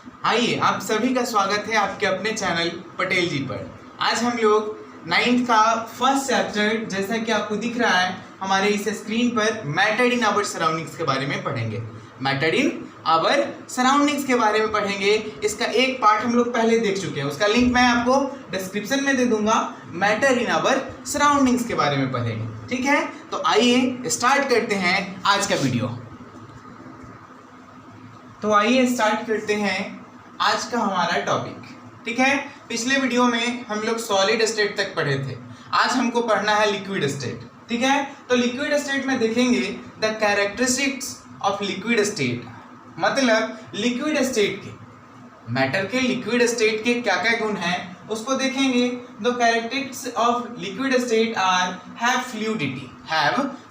आइए आप सभी का स्वागत है आपके अपने चैनल पटेल जी पर। आज हम लोग 9th का फर्स्ट चैप्टर, जैसा कि आपको दिख रहा है हमारे इस स्क्रीन पर, मैटर इन आवर सराउंडिंग्स के बारे में पढ़ेंगे। मैटर इन आवर सराउंडिंग्स के बारे में पढ़ेंगे। इसका एक पार्ट हम लोग पहले देख चुके हैं, उसका लिंक मैं आपको डिस्क्रिप्शन में दे दूंगा। मैटर इन आवर सराउंडिंग्स के बारे में पढ़ेंगे, ठीक है। तो आइए स्टार्ट करते हैं आज का वीडियो। तो आइए स्टार्ट करते हैं आज का हमारा टॉपिक, ठीक है। पिछले वीडियो में हम लोग सॉलिड स्टेट तक पढ़े थे, आज हमको पढ़ना है लिक्विड स्टेट, ठीक है। तो लिक्विड स्टेट में देखेंगे the characteristics of liquid state, मतलब लिक्विड स्टेट के, मैटर के लिक्विड स्टेट के क्या क्या गुण हैं उसको देखेंगे। The characteristics of liquid state are have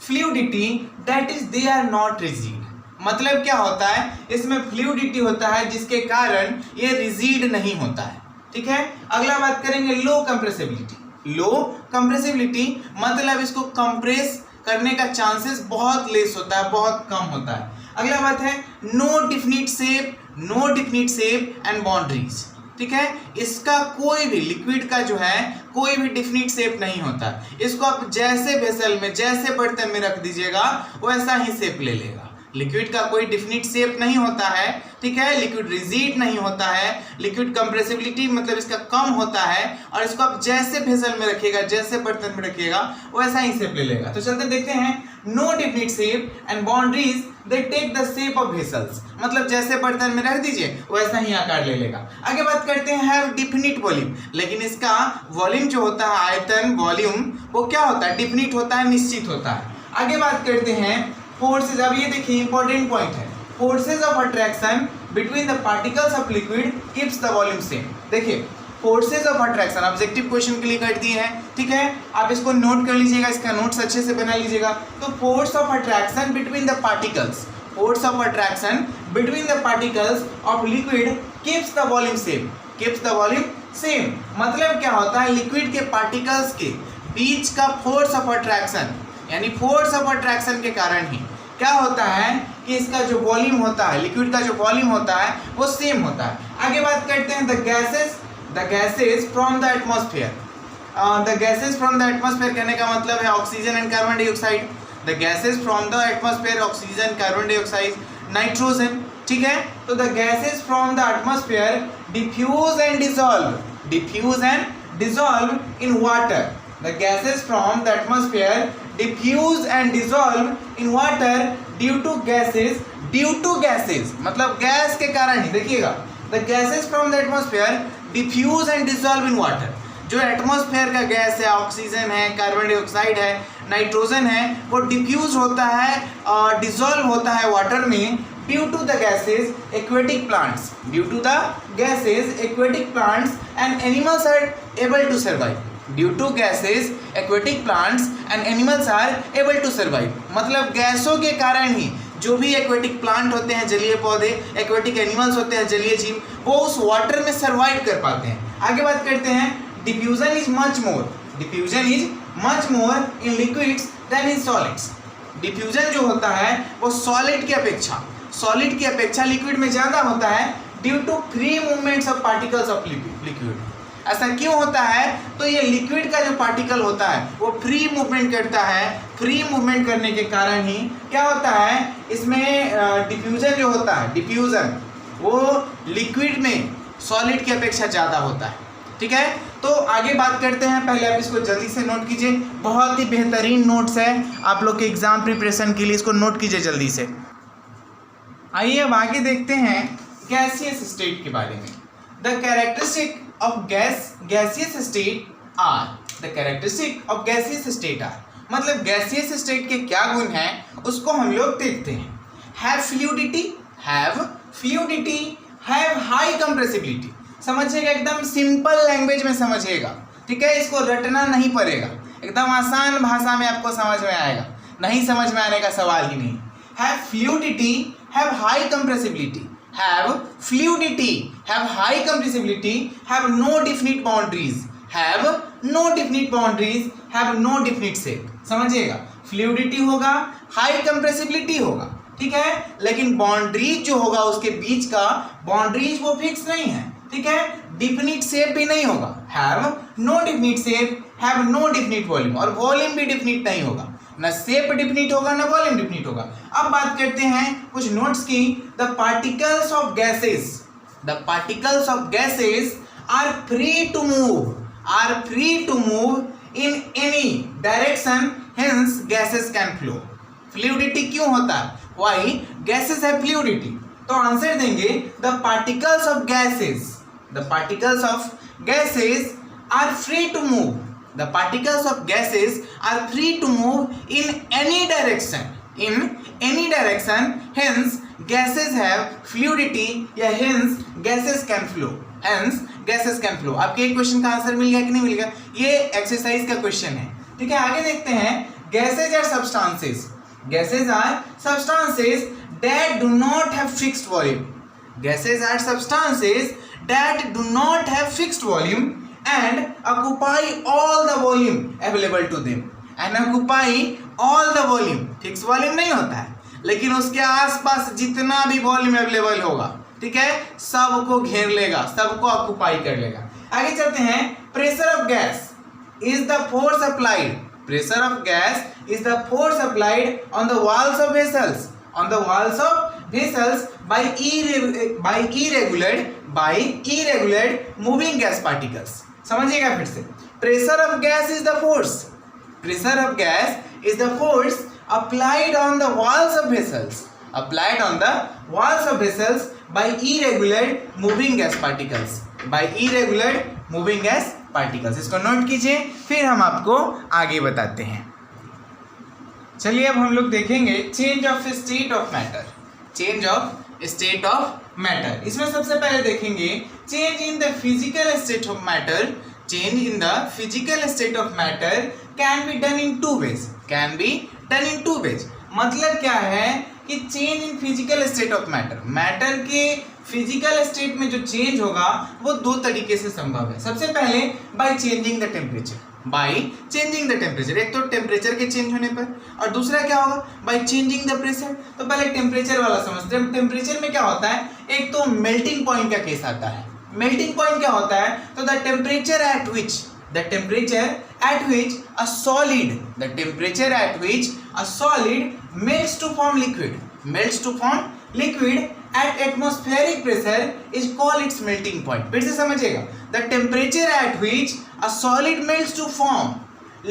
fluidity that is they are not rigid. मतलब क्या होता है, इसमें फ्लूइडिटी होता है जिसके कारण ये रिजिड नहीं होता है, ठीक है। अगला बात करेंगे लो कंप्रेसिबिलिटी। लो कंप्रेसिबिलिटी मतलब इसको कंप्रेस करने का चांसेस बहुत लेस होता है, बहुत कम होता है। अगला बात है no definite shape and boundaries, ठीक है। इसका कोई भी लिक्विड का जो है कोई भी डिफिनिट शेप नहीं होता। इसको आप जैसे वेसल में, जैसे बर्तन में रख दीजिएगा वैसा ही शेप ले लेगा। लिक्विड का कोई डिफिनिट शेप नहीं होता है, ठीक है। लिक्विड रिजिड नहीं होता है। लिक्विड कंप्रेसिबिलिटी मतलब इसका कम होता है, और इसको आप जैसे वेसल में रखिएगा, जैसे बर्तन में रखिएगा वैसा ही शेप ले लेगा। तो चलते देखते हैं। No definite shape and boundaries they take the shape of vessels, मतलब जैसे बर्तन में रख दीजिए वैसा ही आकार ले लेगा। आगे बात करते हैं हैव डिफिनिट वॉल्यूम, लेकिन इसका वॉल्यूम जो होता है, आयतन वॉल्यूम, वो क्या होता है, डिफिनिट होता है, निश्चित होता है। आगे बात करते हैं फोर्सेज। अब ये देखिए इंपॉर्टेंट पॉइंट है, forces of attraction between the particles of liquid keeps the volume same. देखिए forces of attraction objective question के लिए कर दिए हैं, ठीक है। आप इसको नोट कर लीजिएगा, इसका नोट्स अच्छे से बना लीजिएगा। तो force of attraction between the particles, force of attraction between the particles of liquid keeps the volume same, keeps the volume same. मतलब क्या होता है, लिक्विड के पार्टिकल्स के बीच का फोर्स ऑफ अट्रैक्शन, यानी फोर्स ऑफ अट्रैक्शन के कारण ही क्या होता है कि इसका जो वॉल्यूम होता है, लिक्विड का जो वॉल्यूम होता है वो सेम होता है। आगे बात करते हैं the gases from the atmosphere. The gases from the atmosphere कहने का मतलब है oxygen and carbon dioxide. The gases from the atmosphere, oxygen, carbon dioxide, nitrogen, ठीक है। तो the gases from the atmosphere diffuse and dissolve in water. The gases from the atmosphere diffuse and dissolve in water due to gases मतलब gas के कारण ही। देखिएगा the gases from the atmosphere diffuse and dissolve in water। जो atmosphere का gas है, oxygen है, carbon dioxide है, nitrogen है, वो डिफ्यूज होता है और डिसॉल्व होता है वाटर में due to the gases aquatic plants, and animals are able to survive. Due to gases aquatic plants and animals are able to survive, मतलब गैसों के कारण ही जो भी एक्वेटिक प्लांट होते हैं, जलीय पौधे, एक्वेटिक एनिमल्स होते हैं, जलीय जीव, वो उस वाटर में सर्वाइव कर पाते हैं। आगे बात करते हैं diffusion is much more in liquids than in solids. Diffusion जो होता है वो सॉलिड की अपेक्षा लिक्विड में ज़्यादा होता है due to free movements of particles of liquid. ऐसा क्यों होता है, तो ये लिक्विड का जो पार्टिकल होता है वो फ्री मूवमेंट करता है। फ्री मूवमेंट करने के कारण ही क्या होता है, इसमें डिफ्यूजन जो होता है, डिफ्यूजन वो लिक्विड में सॉलिड की अपेक्षा ज़्यादा होता है, ठीक है। तो आगे बात करते हैं, पहले आप इसको जल्दी से नोट कीजिए, बहुत ही बेहतरीन नोट्स है आप लोग के एग्जाम प्रिपरेशन के लिए, इसको नोट कीजिए जल्दी से। आइए अब आगे देखते हैं गैसियस स्टेट के बारे में। The characteristic of gaseous state are मतलब गैसियस स्टेट के क्या गुण हैं उसको हम लोग देखते हैं। Have fluidity, have high compressibility. समझिएगा, एकदम सिंपल लैंग्वेज में समझिएगा, ठीक है। इसको रटना नहीं पड़ेगा, एकदम आसान भाषा में आपको समझ में आएगा, नहीं समझ में आने का सवाल ही नहीं। Have fluidity, have high compressibility, have fluidity, have high compressibility, have no definite boundaries, have no definite shape। समझिएगा, फ्लूइडिटी होगा, हाई कंप्रेसिबिलिटी होगा, ठीक है, लेकिन बाउंड्रीज जो होगा उसके बीच का बाउंड्रीज वो फिक्स नहीं है, ठीक है, डिफिनिट शेप भी नहीं होगा, have no definite shape, have no definite volume, और वॉल्यूम भी डिफिनिट नहीं होगा, ना शेप डिफिनिट होगा ना वॉल्यूम डिफिनिट होगा। अब बात करते हैं कुछ नोट्स की। The particles of gases, the particles of gases are free to move in any direction, hence gases can flow. Fluidity क्यों होता है, व्हाई गैसेस हैव फ्लूइडिटी, तो आंसर देंगे the particles of gases, the particles of gases are free to move, the particles of gases are free to move in any direction, hence gases have fluidity, या hence gases can flow, आपके एक question का answer मिल गया कि नहीं मिल गया, ये exercise का क्वेश्चन है, ठीक है। आगे देखते हैं, gases are substances that do not have fixed volume, gases are substances that do not have fixed volume and occupy all the volume available to them, and occupy all the volume, fix volume नहीं होता है, लेकिन उसके आसपास जितना भी volume available होगा, ठीक है, सबको घेर लेगा, सबको ऑक्युपाई कर लेगा। आगे चलते हैं, pressure of gas is the force applied, pressure of gas is the force applied on the walls of vessels, by irregular moving gas particles। समझिएगा फिर से, pressure of gas is the force, pressure of gas is the force applied on the walls of vessels, by irregular moving gas particles, इसको note कीजिए, फिर हम आपको आगे बताते हैं। चलिए अब हम लोग देखेंगे change of state of matter, change of state of matter. इसमें सबसे पहले देखेंगे change in the physical state of matter, change in the physical state of matter can be done in two ways, मतलब क्या है कि change in physical state of matter, matter के physical state में जो चेंज होगा वो दो तरीके से संभव है। सबसे पहले बाय चेंजिंग द टेम्परेचर, एक तो टेम्परेचर के चेंज होने पर, और दूसरा क्या होगा बाय चेंजिंग द प्रेशर। तो पहले टेम्परेचर वाला समझते हैं। टेम्परेचर में क्या होता है, एक तो मेल्टिंग पॉइंट का केस आता है। मेल्टिंग पॉइंट क्या होता है, तो the temperature at which a solid melts to form liquid at atmospheric pressure is called its melting point। फिर से समझिएगा, the temperature at which a solid melts to form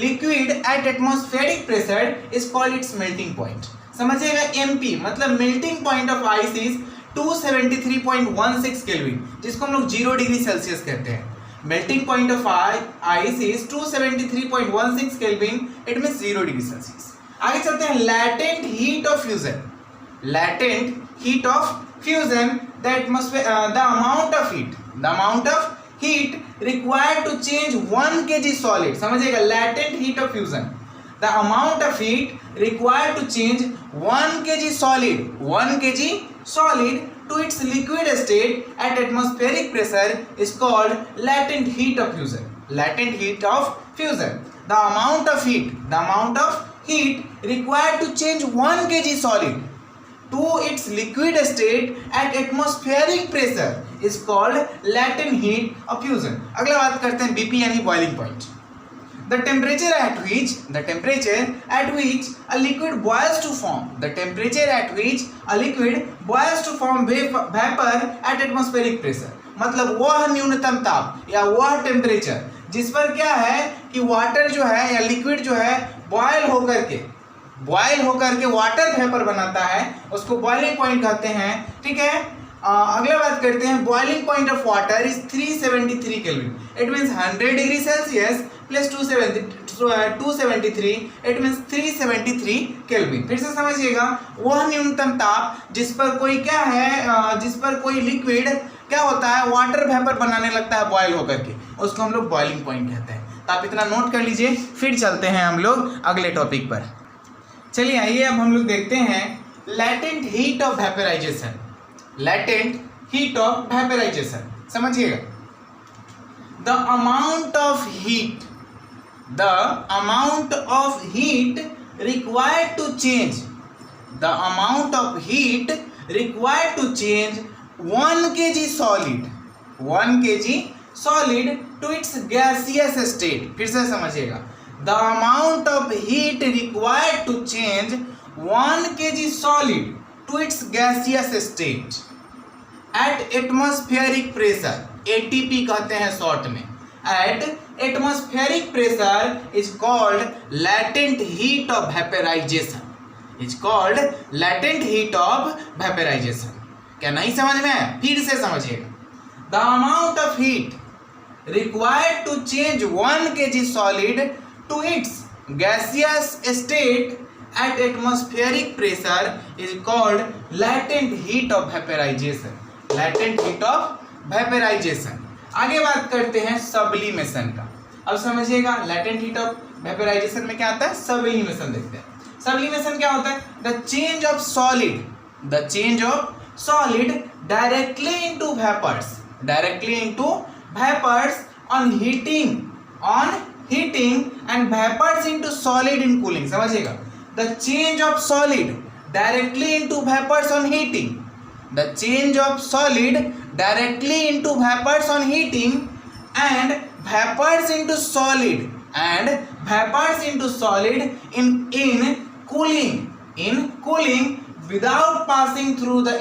liquid at atmospheric pressure is called its melting point। समझिएगा, MP मतलब melting point of ice is 273.16 kelvin, जिसको हम लोग 0 degree Celsius कहते हैं। melting point of ice is 273.16 kelvin, it means 0 degree Celsius. आगे चलते हैं, latent heat of fusion, the amount of heat required to change 1 kg solid। समझिएगा, latent heat of fusion, the amount of heat required to change 1 kg solid to its liquid state at atmospheric pressure is called latent heat of fusion। The amount of heat required to change 1 kg solid to its liquid state at atmospheric pressure is called latent heat of fusion। अगला बात करते हैं BP यानी boiling point। The temperature at which a liquid boils to form vapor at atmospheric pressure, मतलब वह न्यूनतम ताप या वह टेम्परेचर जिस पर क्या है कि वाटर जो है या लिक्विड जो है बॉयल होकर के वाटर वेपर बनाता है, उसको बॉइलिंग पॉइंट कहते हैं। ठीक है, अगला बात करते हैं, boiling point of water is 373 kelvin, it means 100 degree Celsius plus 273 it means 373 kelvin. फिर से समझिएगा, वह न्यूनतम ताप जिस पर कोई क्या है, जिस पर कोई लिक्विड क्या होता है, वाटर वेपर बनाने लगता है बॉयल होकर के, उसको हम लोग बॉइलिंग पॉइंट कहते हैं। तो आप इतना नोट कर लीजिए, फिर चलते हैं हम लोग अगले टॉपिक पर। चलिए आइए अब हम लोग देखते हैं लैटेंट हीट ऑफ वेपराइजेशन। समझिएगा, the amount of heat required to change the amount of heat required to change 1 kg solid to its gaseous state. फिर से समझिएगा, the amount of heat required to change 1 kg solid to its gaseous state at atmospheric pressure, ATP कहते हैं short में, at atmospheric pressure is called latent heat of vaporization, is called latent heat of vaporisation. क्या नहीं समझ में है? फिर से समझिएगा, the amount of heat required to change 1 kg solid to its gaseous state at atmospheric pressure is called latent heat of vaporization, latent heat of vaporization. आगे बात करते हैं सब्लिमेशन का। अब समझिएगा, लैटेंट हीट ऑफ वेपोराइजेशन में क्या आता है, सब्लिमेशन देखते हैं। सब्लिमेशन क्या होता है? The change of solid, the change of solid directly into vapours, directly into vapours on heating and vapours into solid in cooling. समझिएगा, the change of solid directly into vapours on heating, the change of solid directly into vapors on heating and vapors into solid in cooling without passing through the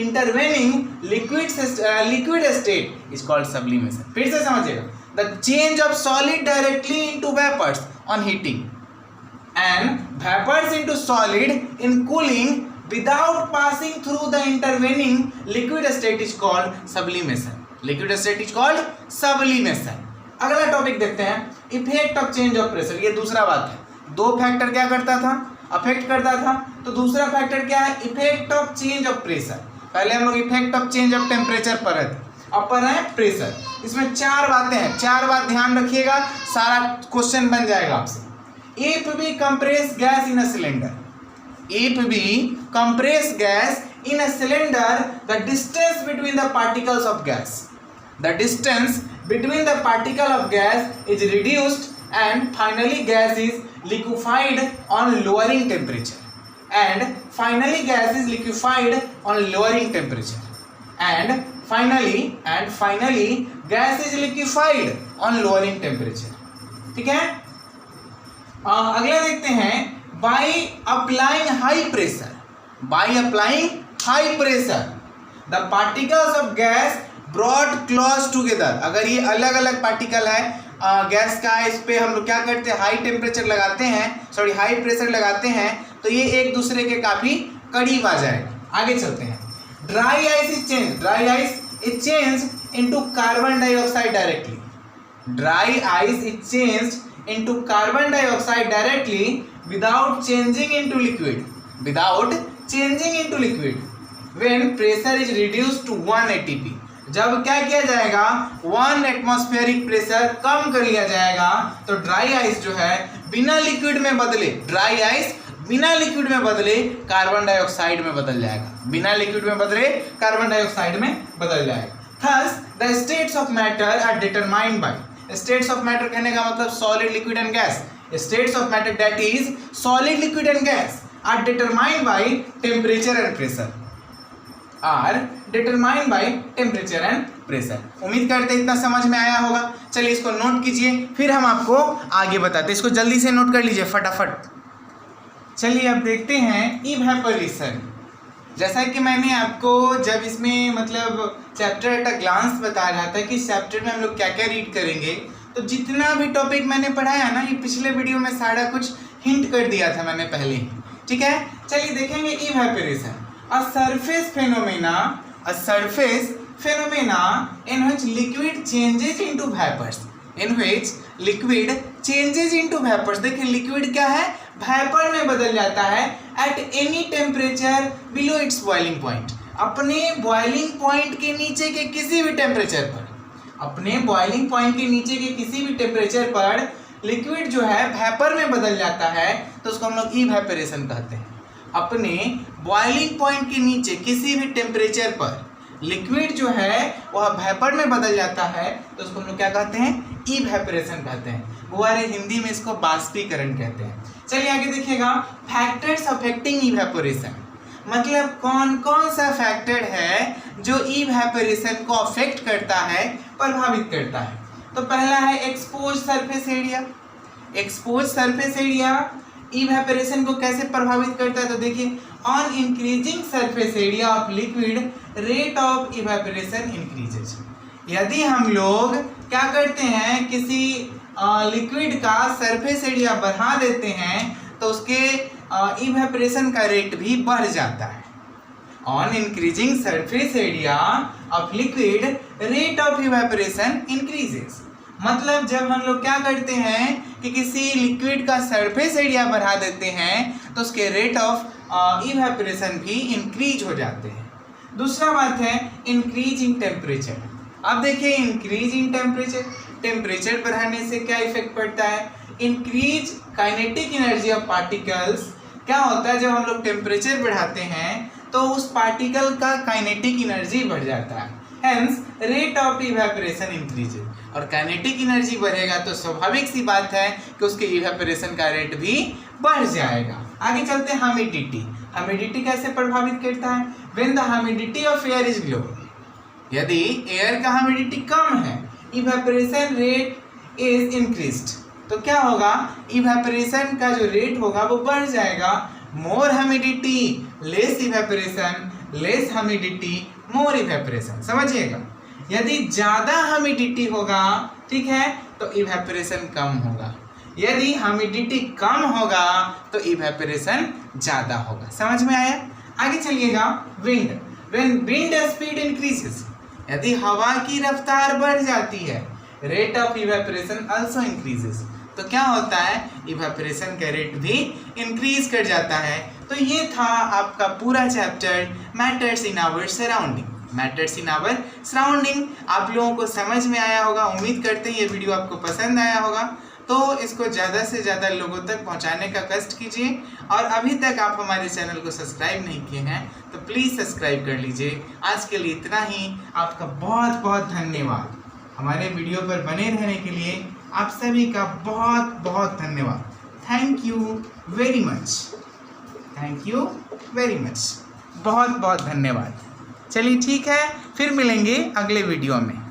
intervening liquid state is called sublimation। फिर से समझिएगा, the change of solid directly into vapors on heating and vapors into solid in cooling without passing through the intervening liquid state is called sublimation, liquid state is called sublimation। अगला topic देखते हैं, effect of change of pressure. ये दूसरा बात है, दो factor क्या करता था, अफेक्ट करता था, तो दूसरा फैक्टर क्या है, effect of change of pressure. पहले हम लोग effect of change of temperature पर है, अब पर है प्रेशर। इसमें 4 बातें हैं, 4 बात ध्यान रखिएगा, सारा क्वेश्चन बन जाएगा आपसे। If we compress gas in a cylinder, if we compress gas in a cylinder, the distance between the particles of gas, the distance between the particle of gas is reduced and finally gas is liquefied on lowering temperature, and finally gas is liquefied on lowering temperature, and finally gas is liquefied on lowering temperature। ठीक है, अगला देखते हैं, by applying high pressure the particles of gas brought close together। अगर ये अलग अलग particle है गैस का, इस पे हम लोग क्या करते हैं, हाई टेम्परेचर लगाते हैं, हाई प्रेशर लगाते हैं, तो ये एक दूसरे के काफी करीब आ जाएगा। आगे चलते हैं, dry ice is change into carbon dioxide directly, dry ice is change into carbon dioxide directly without changing into liquid when pressure is reduced to 1 ATP। जब क्या किया जाएगा, 1 एटमॉस्फेरिक प्रेशर कम कर लिया जाएगा, तो ड्राई आइस जो है बिना लिक्विड में बदले, ड्राई आइस बिना लिक्विड में बदले कार्बन डाइऑक्साइड में बदल जाएगा, बिना लिक्विड में बदले कार्बन डाइऑक्साइड में बदल जाएगा। Thus the states of matter are determined by, states of matter कहने का मतलब solid, liquid and gas, states of matter that is solid, liquid and gas are determined by temperature and pressure, उम्मीद करते हैं इतना समझ में आया होगा। चलिए इसको नोट कीजिए, फिर हम आपको आगे बताते हैं। इसको जल्दी से नोट कर लीजिए फटाफट। चलिए अब देखते हैं इवेपोरेशन। जैसा कि मैंने आपको जब इसमें मतलब चैप्टर एट अ ग्लांस बता रहा था कि चैप्टर में हम लोग क्या क्या रीड करेंगे, तो जितना भी टॉपिक मैंने पढ़ाया ना, ये पिछले वीडियो में सारा कुछ हिंट कर दिया था मैंने पहले ही। ठीक है, चलिए देखेंगे evaporation, a surface phenomena in which liquid changes into vapours, देखिए लिक्विड क्या है, वेपर में बदल जाता है at any temperature below its boiling point, अपने बॉइलिंग पॉइंट के नीचे के किसी भी टेम्परेचर पर, अपने बॉइलिंग पॉइंट के नीचे के किसी भी टेम्परेचर पर लिक्विड जो है वेपर में बदल जाता है, तो उसको हम लोग इवेपोरेशन कहते हैं। अपने बॉइलिंग पॉइंट के नीचे किसी भी टेम्परेचर पर लिक्विड जो है वह वेपर में बदल जाता है, तो उसको हम लोग क्या कहते हैं, इवेपोरेशन कहते हैं। वो वाले हिंदी में इसको बाष्पीकरण कहते हैं। चलिए आगे देखिएगा, फैक्टर्स अफेक्टिंग इवेपोरेशन, मतलब कौन कौन सा फैक्टर है जो इवेपोरेशन को अफेक्ट करता है, प्रभावित करता है। तो पहला है expose surface area. Expose surface area evaporation को कैसे प्रभावित करता है, तो देखिए, on increasing surface area of liquid rate of evaporation increases. यदि हम लोग क्या करते हैं, किसी लिक्विड का सरफेस एरिया बढ़ा देते हैं तो उसके इवेपोरेशन का रेट भी बढ़ जाता है। On increasing surface area of liquid rate of evaporation increases, मतलब जब हम लोग क्या करते हैं कि किसी लिक्विड का सरफेस एरिया बढ़ा देते हैं तो उसके रेट ऑफ इवेपोरेशन भी इंक्रीज हो जाते हैं। दूसरा बात है इंक्रीज इन टेम्परेचर। अब देखिए, इंक्रीज इन टेम्परेचर, टेम्परेचर बढ़ाने से क्या इफेक्ट पड़ता है, increase kinetic energy of particles. क्या होता है, जब हम लोग टेम्परेचर बढ़ाते हैं तो उस पार्टिकल का काइनेटिक एनर्जी बढ़ जाता है, hence rate of evaporation increases. और काइनेटिक एनर्जी बढ़ेगा तो स्वाभाविक सी बात है कि उसके इवेपोरेशन का रेट भी बढ़ जाएगा। आगे चलते हैं ह्यूमिडिटी। ह्यूमिडिटी कैसे प्रभावित करता है, when the humidity of air is low, यदि एयर का ह्यूमिडिटी कम है, इवेपोरेशन रेट इज इंक्रीज्ड, तो क्या होगा, इवेपोरेशन का जो रेट होगा वो बढ़ जाएगा। More humidity less evaporation, less humidity more evaporation, समझिएगा। यदि ज़्यादा ह्यूमिडिटी होगा, ठीक है, तो इवेपोरेशन कम होगा, यदि ह्यूमिडिटी कम होगा तो इवेपोरेशन ज़्यादा होगा। समझ में आया। आगे चलिएगा, wind. When wind speed increases, यदि हवा की रफ्तार बढ़ जाती है, rate of evaporation also increases, तो क्या होता है, इवेपोरेशन का रेट भी इंक्रीज कर जाता है। तो ये था आपका पूरा chapter matters in our surrounding. Matters in our surrounding आप लोगों को समझ में आया होगा। उम्मीद करते हैं ये वीडियो आपको पसंद आया होगा, तो इसको ज़्यादा से ज़्यादा लोगों तक पहुंचाने का कष्ट कीजिए। और अभी तक आप हमारे चैनल को सब्सक्राइब नहीं किए हैं तो प्लीज़ सब्सक्राइब कर लीजिए। आज के लिए इतना ही। आपका बहुत बहुत धन्यवाद। हमारे वीडियो पर बने रहने के लिए आप सभी का बहुत बहुत धन्यवाद। Thank you very much, thank you very much, बहुत बहुत धन्यवाद। चलिए ठीक है, फिर मिलेंगे अगले वीडियो में।